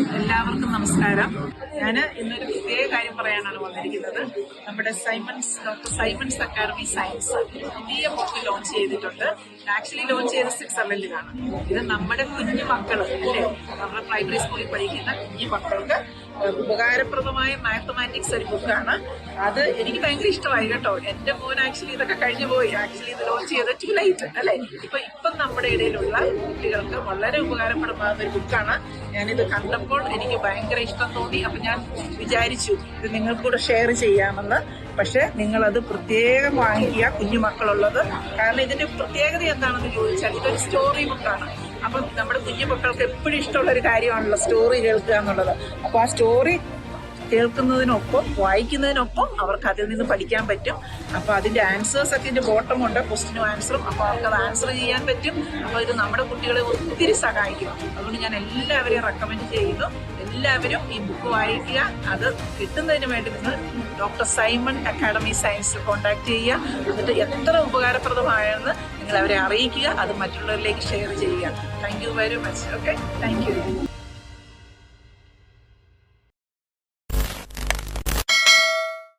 എല്ലാവർക്കും നമസ്കാരം. ഞാൻ ഇന്നൊരു പ്രത്യേക കാര്യം പറയാനാണ് വന്നിരിക്കുന്നത്. നമ്മുടെ ഡോക്ടർ സൈമൺസ് അക്കാഡമി സയൻസ് പുതിയ ബുക്ക് ലോഞ്ച് ചെയ്തിട്ടുണ്ട്. ആക്ച്വലി ലോഞ്ച് ചെയ്ത സ്വിറ്റ്സർലൻഡിലാണ്. ഇത് നമ്മുടെ കുഞ്ഞു മക്കൾ അല്ലേ, നമ്മുടെ പ്രൈമറി സ്കൂളിൽ പഠിക്കുന്ന കുഞ്ഞു മക്കൾക്ക് ഉപകാരപ്രദമായ മാത്തമാറ്റിക്സ് ഒരു ബുക്കാണ്. അത് എനിക്ക് ഭയങ്കര ഇഷ്ടമായി കേട്ടോ. എന്റെ മോൻ ആക്ച്വലി ഇതൊക്കെ കഴിഞ്ഞു പോയി. ആക്ച്വലി ഇത് ലോഞ്ച് ചെയ്ത് ടു ലൈറ്റ് അല്ലെ. ഇപ്പം നമ്മുടെ ഇടയിലുള്ള കുട്ടികൾക്ക് വളരെ ഉപകാരപ്രദമായ ഒരു ബുക്കാണ്. ഞാനിത് കണ്ടപ്പോൾ എനിക്ക് ഭയങ്കര ഇഷ്ടം തോന്നി. അപ്പൊ ഞാൻ വിചാരിച്ചു ഇത് നിങ്ങൾക്കൂടെ ഷെയർ ചെയ്യാമെന്ന്. പക്ഷെ നിങ്ങളത് പ്രത്യേകം വാങ്ങിക്കുക, കുഞ്ഞു മക്കളുള്ളത്. കാരണം ഇതിന്റെ പ്രത്യേകത എന്താണെന്ന് ചോദിച്ചാൽ ഇതൊരു സ്റ്റോറി ബുക്കാണ്. അപ്പം നമ്മുടെ കുഞ്ഞു മക്കൾക്ക് എപ്പോഴും ഇഷ്ടമുള്ള ഒരു കാര്യമാണല്ലോ സ്റ്റോറി കേൾക്കുക എന്നുള്ളത്. അപ്പൊ ആ സ്റ്റോറി കേൾക്കുന്നതിനൊപ്പം വായിക്കുന്നതിനൊപ്പം അവർക്ക് അതിൽ നിന്ന് പഠിക്കാൻ പറ്റും. അപ്പൊ അതിന്റെ ആൻസേഴ്സ് ഒക്കെ ഇതിന്റെ ബോട്ടമുണ്ട്, ക്വസ്റ്റിനും ആൻസറും. അപ്പൊ അവർക്ക് അത് ആൻസർ ചെയ്യാൻ പറ്റും. അപ്പൊ ഇത് നമ്മുടെ കുട്ടികളെ ഒത്തിരി സഹായിക്കും. അതുകൊണ്ട് ഞാൻ എല്ലാവരെയും റെക്കമെൻഡ് ചെയ്യുന്നു. എല്ലാവരും ഈ ബുക്ക് വായിക്കുക. അത് കിട്ടുന്നതിന് വേണ്ടി നിങ്ങൾ doctor Simon academy science contact ചെയ്യുക. എന്നിട്ട് എത്ര ഉപകാരപ്രദമായെന്ന് നിങ്ങൾ അവരെ അറിയിക്കുക. അത് മറ്റുള്ളവരിലേക്ക് ഷെയർ ചെയ്യുക. Thank you very much. Okay, thank you.